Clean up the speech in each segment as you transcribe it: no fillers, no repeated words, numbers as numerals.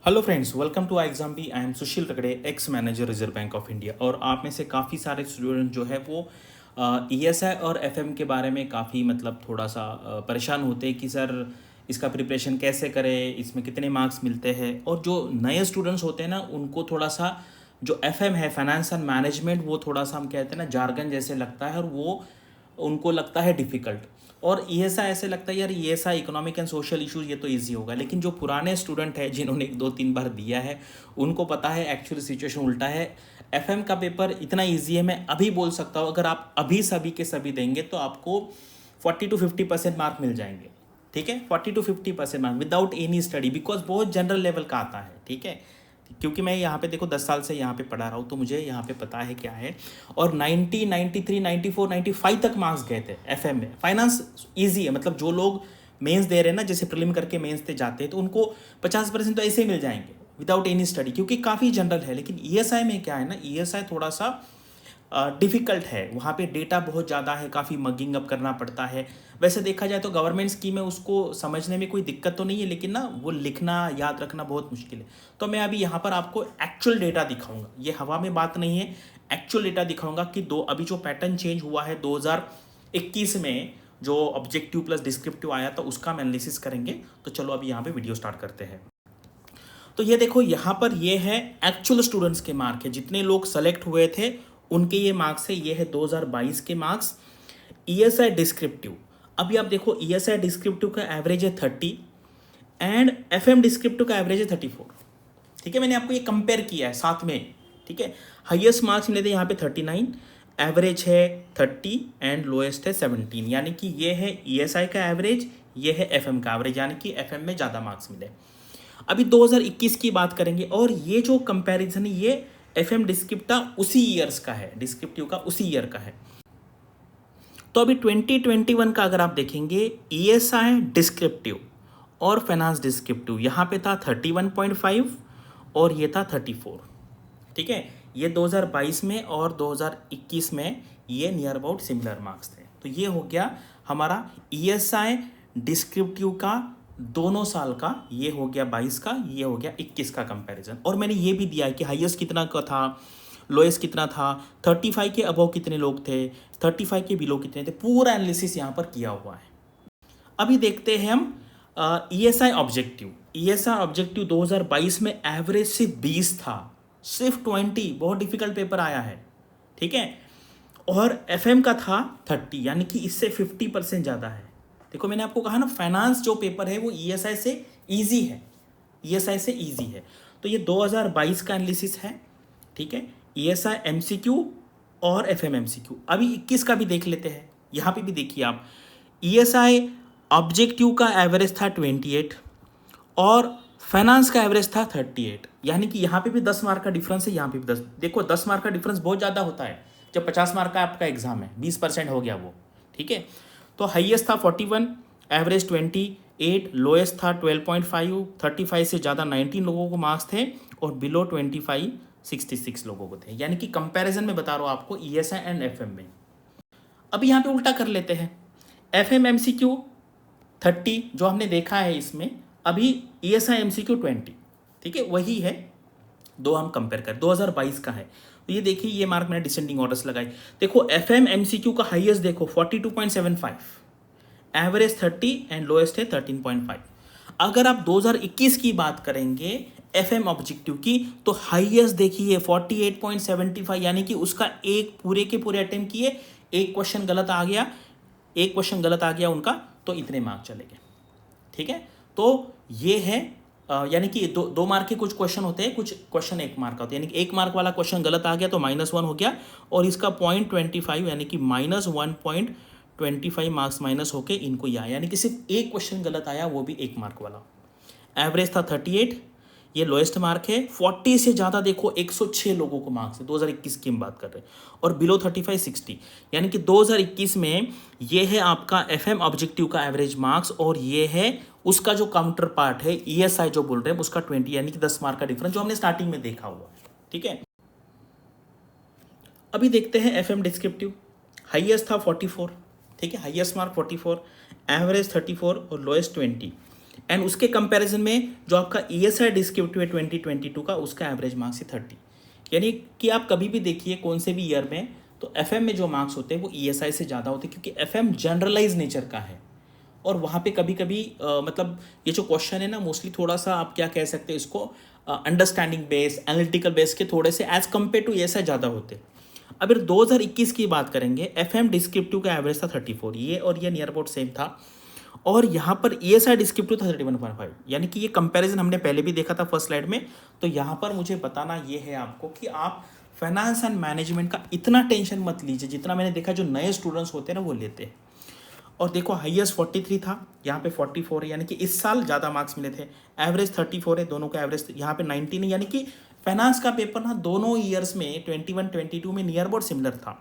Hello friends, welcome to Exambee. I am Sushil Ragade, ex manager Reserve Bank of India. और आप में से काफ़ी सारे स्टूडेंट जो है वो ईएसआई और एफएम के बारे में काफ़ी मतलब थोड़ा सा परेशान होते हैं कि सर इसका प्रिपरेशन कैसे करें, इसमें कितने मार्क्स मिलते हैं। और जो नए स्टूडेंट्स होते हैं ना, उनको थोड़ा सा जो एफएम है, फाइनेंस एंड मैनेजमेंट, वो थोड़ा सा हम कहते हैं ना जार्गन जैसे लगता है और वो उनको लगता है डिफ़िकल्ट। और ईएसआई ऐसे लगता है यार, ESI economic and social issues ये तो इजी होगा। लेकिन जो पुराने स्टूडेंट है जिन्होंने एक दो तीन बार दिया है, उनको पता है एक्चुअल सिचुएशन उल्टा है। एफएम का पेपर इतना इजी है, मैं अभी बोल सकता हूँ अगर आप अभी सभी के सभी देंगे तो आपको 40 to 50% मार्क मिल जाएंगे। ठीक है, 40 to 50% mark without any study, because बहुत जनरल लेवल का आता है। ठीक है, क्योंकि मैं यहाँ पे देखो 10 साल से यहाँ पे पढ़ा रहा हूँ, तो मुझे यहाँ पे पता है क्या है। और 90, 93, 94, 95 तक मार्क्स गए थे एफएम में। फाइनेंस इजी है, मतलब जो लोग मेंस दे रहे हैं ना, जैसे प्रीलिम करके मेंस पे जाते हैं, तो उनको 50% तो ऐसे ही मिल जाएंगे विदाउट एनी स्टडी, क्योंकि काफ़ी जनरल है। लेकिन ईएसआई में क्या है ना, ईएसआई थोड़ा सा डिफ़िकल्ट है। वहाँ पे डेटा बहुत ज़्यादा है, काफ़ी मगिंग अप करना पड़ता है। वैसे देखा जाए तो गवर्नमेंट स्कीम है, उसको समझने में कोई दिक्कत तो नहीं है, लेकिन ना वो लिखना याद रखना बहुत मुश्किल है। तो मैं अभी यहाँ पर आपको एक्चुअल डेटा दिखाऊंगा, ये हवा में बात नहीं है। एक्चुअल डेटा दिखाऊंगा कि अभी जो पैटर्न चेंज हुआ है 2021 में, जो ऑब्जेक्टिव प्लस डिस्क्रिप्टिव आया था, उसका हम एनालिसिस करेंगे। तो चलो अभी यहाँ पे वीडियो स्टार्ट करते हैं। तो ये देखो, यहाँ पर ये है एक्चुअल स्टूडेंट्स के मार्क है, जितने लोग सेलेक्ट हुए थे उनके ये मार्क्स है। ये है 2022 के मार्क्स। ईएसआई डिस्क्रिप्टिव, अभी आप देखो ईएसआई डिस्क्रिप्टिव का एवरेज है 30 एंड एफएम डिस्क्रिप्टिव का एवरेज है 34। ठीक है, मैंने आपको ये कंपेयर किया है साथ में। ठीक है, हाईएस्ट मार्क्स मिले थे यहाँ पे 39, एवरेज है 30 एंड लोएस्ट है 17। यानी कि ये है ईएसआई का एवरेज, ये है एफएम का एवरेज, यानी कि एफएम में ज़्यादा मार्क्स मिले। अभी 2021 की बात करेंगे, और ये जो कंपैरिजन है ये एफएम डिस्क्रिप्टिव उसी ईयर्स का है, डिस्क्रिप्टिव का उसी ईयर का है। तो अभी 2021 का अगर आप देखेंगे, ईएसआई डिस्क्रिप्टिव और फाइनेंस डिस्क्रिप्टिव यहाँ पे था 31.5 और ये था 34। ठीक है, ये 2022 में और 2021 में ये नियर अबाउट सिमिलर मार्क्स थे। तो ये हो गया हमारा ईएसआई डिस्क्रिप्टिव का दोनों साल का, ये हो गया 22 का, ये हो गया 21 का कंपैरिजन। और मैंने ये भी दिया है कि हाईएस्ट कितना का था, लोएस्ट कितना था, 35 के अबव कितने लोग थे, 35 के बिलो कितने थे, पूरा एनालिसिस यहाँ पर किया हुआ है। अभी देखते हैं हम ईएसआई ऑब्जेक्टिव। ईएसआई ऑब्जेक्टिव 2022 में एवरेज सिर्फ 20 था, सिर्फ 20, बहुत डिफिकल्ट पेपर आया है। ठीक है, और एफएम का था 30, यानी कि इससे 50% ज़्यादा है। देखो मैंने आपको कहा ना, फाइनेंस जो पेपर है वो ईएसआई से इजी है, ईएसआई से इजी है। तो ये 2022 का एनालिसिस है। ठीक है, ईएसआई एमसीक्यू और एफएम एमसीक्यू। अभी 21 का भी देख लेते हैं। यहाँ पे भी देखिए आप, ईएसआई ऑब्जेक्टिव का एवरेज था 28 और फाइनेंस का एवरेज था 38। यानी कि यहाँ पे भी 10 मार्क का डिफरेंस है, यहाँ पे भी 10। देखो 10 मार्क का डिफरेंस बहुत ज़्यादा होता है जब 50 मार्क का आपका एग्जाम है, 20% हो गया वो। ठीक है, तो हाईएस्ट था 41, एवरेज 28, लोएस्ट था 12.5, 35 से ज़्यादा 19 लोगों को मार्क्स थे और बिलो 25 66 लोगों को थे। यानी कि कंपैरिजन में बता रहा हूँ आपको ईएसआई एंड एफएम में। अभी यहाँ पे उल्टा कर लेते हैं, एफएम एमसीक्यू 30 जो हमने देखा है इसमें, अभी ईएसआई एमसीक्यू 20। ठीक है, वही है, दो हम कंपेयर कर, 2022 का है। तो ये देखिए, ये मार्क मैंने डिसेंडिंग ऑर्डर्स लगाई। देखो एफएम एमसीक्यू का हाईएस्ट देखो 42.75, एवरेज 30 एंड लोएस्ट है 13.5। अगर आप 2021 की बात करेंगे एफएम ऑब्जेक्टिव की, तो हाईएस्ट देखिए 48.75, यानी कि उसका एक पूरे के पूरे अटेम्प्ट किए, एक क्वेश्चन गलत आ गया, एक क्वेश्चन गलत आ गया उनका, तो इतने मार्क चले गए। ठीक है, तो ये है यानी कि दो मार्क के कुछ क्वेश्चन होते हैं, कुछ क्वेश्चन एक मार्क का होते हैं। यानी कि एक मार्क वाला क्वेश्चन गलत आ गया तो -1 हो गया, और इसका 0.25 यानी कि -1.25 मार्क्स माइनस होके इनको ये आया। यानी कि सिर्फ एक क्वेश्चन गलत आया, वो भी एक मार्क वाला। एवरेज था 38, ये लोएस्ट मार्क है। 40 से ज़्यादा देखो 106 लोगों को मार्क्स है, 2021 की हम बात कर रहे हैं, और बिलो 35 60। यानी कि 2021 में ये है आपका एफएम ऑब्जेक्टिव का एवरेज मार्क्स, और ये है उसका जो काउंटर पार्ट है ईएसआई जो बोल रहे हैं उसका 20, यानी कि 10 मार्क का डिफरेंस जो हमने स्टार्टिंग में देखा हुआ है। ठीक है, अभी देखते हैं एफएम डिस्क्रिप्टिव। हाईएस्ट था 44। ठीक है, हाईएस्ट मार्क 44, एवरेज 34 और लोएस्ट 20। एंड उसके कंपैरिजन में जो आपका ESI डिस्क्रिप्टिव है 2022 का, उसका एवरेज मार्क्स है 30। यानी कि आप कभी भी देखिए कौन से भी ईयर में, तो FM में जो मार्क्स होते हैं वो ESI से ज़्यादा होते हैं, क्योंकि FM जनरलाइज नेचर का है। और वहाँ पे कभी कभी मतलब ये जो क्वेश्चन है ना, मोस्टली थोड़ा सा आप क्या कह सकते हैं इसको, अंडरस्टैंडिंग बेस, एनालिटिकल बेस के थोड़े से एज कम्पेयर टू ESI ज़्यादा होते हैं। अगर 2021 की बात करेंगे, FM डिस्क्रिप्टिव का एवरेज था 34, ये और ये नियर अबाउट सेम था। और यहाँ पर ESI डिस्क्रिप्टिव था 31.5, यानी कि ये कंपैरिजन हमने पहले भी देखा था फर्स्ट स्लाइड में। तो यहाँ पर मुझे बताना ये है आपको कि आप फाइनेंस एंड मैनेजमेंट का इतना टेंशन मत लीजिए जितना मैंने देखा जो नए स्टूडेंट्स होते हैं ना वो लेते हैं। और देखो हाईएस्ट 43 था, यहाँ पे 44 है, यानी कि इस साल ज़्यादा मार्क्स मिले थे। एवरेज 34 है, दोनों का एवरेज यहाँ पे 19 है, यानी कि फाइनेंस का पेपर ना दोनों ईयर्स में 21-22 में नियर अबाउट सिमिलर था।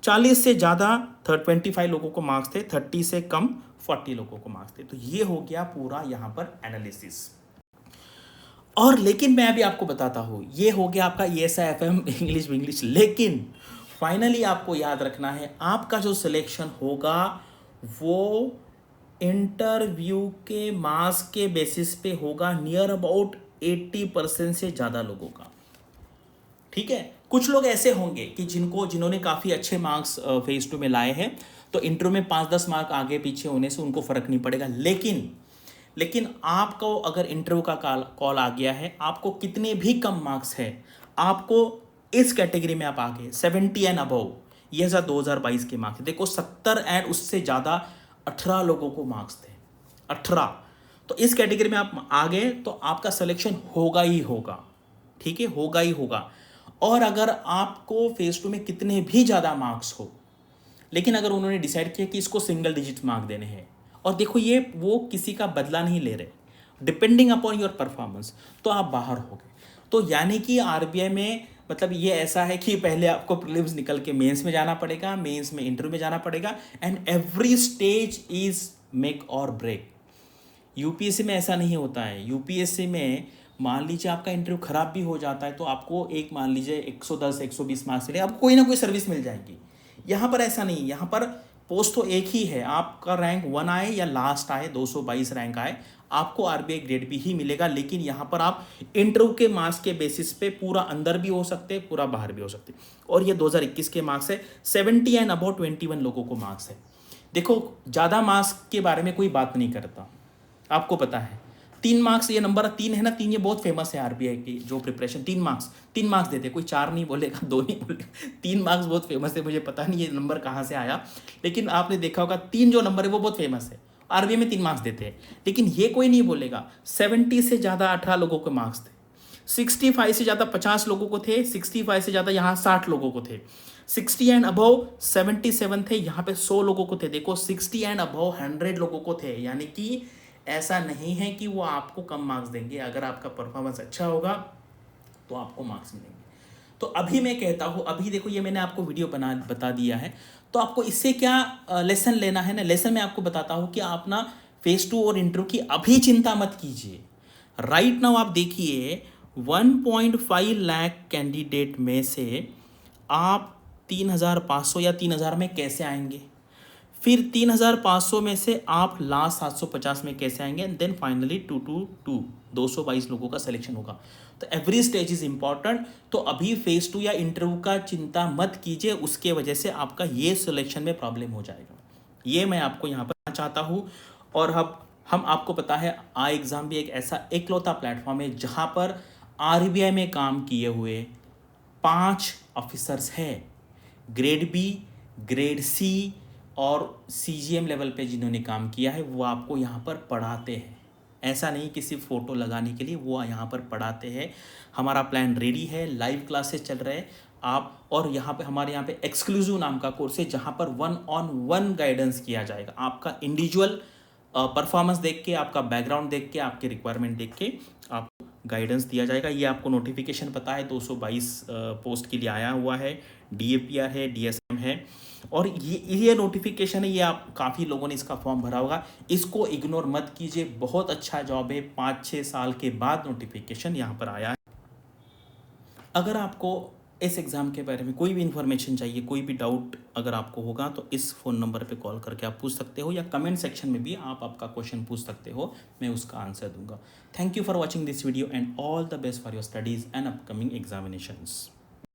40 से ज़्यादा 25 लोगों को मार्क्स थे, 30 से कम 40 लोगों को मार्क्स थे। तो ये हो गया पूरा यहाँ पर एनालिसिस। और लेकिन मैं अभी आपको बताता हूँ, ये हो गया आपका ESI FM इंग्लिश, लेकिन फाइनली आपको याद रखना है आपका जो सिलेक्शन होगा वो इंटरव्यू के मार्क्स के बेसिस पे होगा, नियर अबाउट 80% से ज़्यादा लोगों का। ठीक है, कुछ लोग ऐसे होंगे कि जिन्होंने काफ़ी अच्छे मार्क्स फेज 2 में लाए हैं, तो इंटरव्यू में 5-10 मार्क आगे पीछे होने से उनको फ़र्क नहीं पड़ेगा। लेकिन आपको अगर इंटरव्यू का कॉल आ गया है, आपको कितने भी कम मार्क्स है, आपको इस कैटेगरी में आप आ गए 70 एंड अबव, ये 2022 के मार्क्स, देखो 70 एंड उससे ज़्यादा 18 लोगों को मार्क्स थे, 18। तो इस कैटेगरी में आप आ गए तो आपका सिलेक्शन होगा ही होगा। ठीक है, होगा ही होगा। और अगर आपको फेज 2 में कितने भी ज़्यादा मार्क्स हो, लेकिन अगर उन्होंने डिसाइड किया कि इसको सिंगल डिजिट मार्क देने हैं, और देखो ये वो किसी का बदला नहीं ले रहे, डिपेंडिंग अपॉन योर परफॉर्मेंस, तो आप बाहर हो गए। तो यानी कि RBI में मतलब ये ऐसा है कि पहले आपको प्रीलिम्स निकल के मेंस में जाना पड़ेगा, मेंस में इंटरव्यू में जाना पड़ेगा, and every stage is make और ब्रेक। UPSC में ऐसा नहीं होता है। UPSC में मान लीजिए आपका इंटरव्यू खराब भी हो जाता है तो आपको मान लीजिए 110-120 मार्क्स से आपको कोई ना कोई सर्विस मिल जाएगी। यहाँ पर ऐसा नहीं, यहाँ पर पोस्ट तो एक ही है, आपका रैंक 1 आए या लास्ट आए 222 रैंक आए, आपको RBI ग्रेड भी ही मिलेगा। लेकिन यहाँ पर आप इंटरव्यू के मार्क्स के बेसिस पे पूरा अंदर भी हो सकते, पूरा बाहर भी हो सकते। और ये 2021 के मार्क्स है, 70 एंड अबाउट 21 लोगों को मार्क्स है। देखो ज़्यादा मार्क्स के बारे में कोई बात नहीं करता, आपको पता है 3 मार्क्स, ये नंबर 3 है ना, 3 ये बहुत फेमस है RBI की जो प्रिपरेशन, 3 मार्क्स देते, कोई 4 नहीं बोलेगा, 2 नहीं बोलेगा, 3 मार्क्स बहुत फेमस है। मुझे पता नहीं ये नंबर कहाँ से आया, लेकिन आपने देखा होगा 3 जो नंबर है वो बहुत फेमस है। RBI में 3 मार्क्स देते हैं, लेकिन ये कोई नहीं बोलेगा 70 से ज़्यादा 18 लोगों के मार्क्स थे, 65 से ज़्यादा 50 लोगों को थे, 65 से ज़्यादा यहाँ 60 लोगों को थे, 60 एंड अबव 77 थे, यहाँ पे 100 लोगों को थे। देखो 60 एंड अबव 100 लोगों को थे, यानी कि ऐसा नहीं है कि वो आपको कम मार्क्स देंगे। अगर आपका परफॉर्मेंस अच्छा होगा तो आपको मार्क्स मिलेंगे। तो अभी मैं कहता हूँ, अभी देखो ये मैंने आपको वीडियो बता दिया है, तो आपको इससे क्या लेसन लेना है ना, लेसन मैं आपको बताता हूँ कि आप ना फेज 2 और इंटरव्यू की अभी चिंता मत कीजिए। राइट नाउ आप देखिए 1.5 लाख कैंडिडेट में से आप 3,500 या 3,000 में कैसे आएंगे, फिर 3,500 में से आप लास्ट 750 में कैसे आएंगे, एंड देन फाइनली 222 लोगों का सिलेक्शन होगा। तो एवरी स्टेज इज इंपॉर्टेंट। तो अभी फेज 2 या इंटरव्यू का चिंता मत कीजिए, उसके वजह से आपका ये सिलेक्शन में प्रॉब्लम हो जाएगा, ये मैं आपको यहाँ पर चाहता हूँ। और अब हम आपको पता है iExam भी एक ऐसा इकलौता प्लेटफॉर्म है जहाँ पर RBI में काम किए हुए 5 ऑफिसर्स हैं, ग्रेड B, ग्रेड C और CGM लेवल पे जिन्होंने काम किया है, वो आपको यहाँ पर पढ़ाते हैं। ऐसा नहीं कि सिर्फ फ़ोटो लगाने के लिए, वो यहाँ पर पढ़ाते हैं। हमारा प्लान रेडी है, लाइव क्लासेस चल रहे हैं आप, और यहाँ पे हमारे यहाँ पे एक्सक्लूसिव नाम का कोर्स है जहाँ पर 1-on-1 गाइडेंस किया जाएगा। आपका इंडिविजुअल परफॉर्मेंस देख के, आपका बैकग्राउंड देख के, आपके रिक्वायरमेंट देख के आपको गाइडेंस दिया जाएगा। ये आपको नोटिफिकेशन पता है 222 पोस्ट के लिए आया हुआ है, DAPR है, DSM है, और ये नोटिफिकेशन है, ये आप काफ़ी लोगों ने इसका फॉर्म भरा होगा, इसको इग्नोर मत कीजिए। बहुत अच्छा जॉब है, 5-6 साल के बाद नोटिफिकेशन यहाँ पर आया है। अगर आपको इस एग्ज़ाम के बारे में कोई भी इन्फॉर्मेशन चाहिए, कोई भी डाउट अगर आपको होगा तो इस फ़ोन नंबर पे कॉल करके आप पूछ सकते हो, या कमेंट सेक्शन में भी आप आपका क्वेश्चन पूछ सकते हो, मैं उसका आंसर दूंगा। Thank you for watching this video and all the best for your studies and upcoming examinations.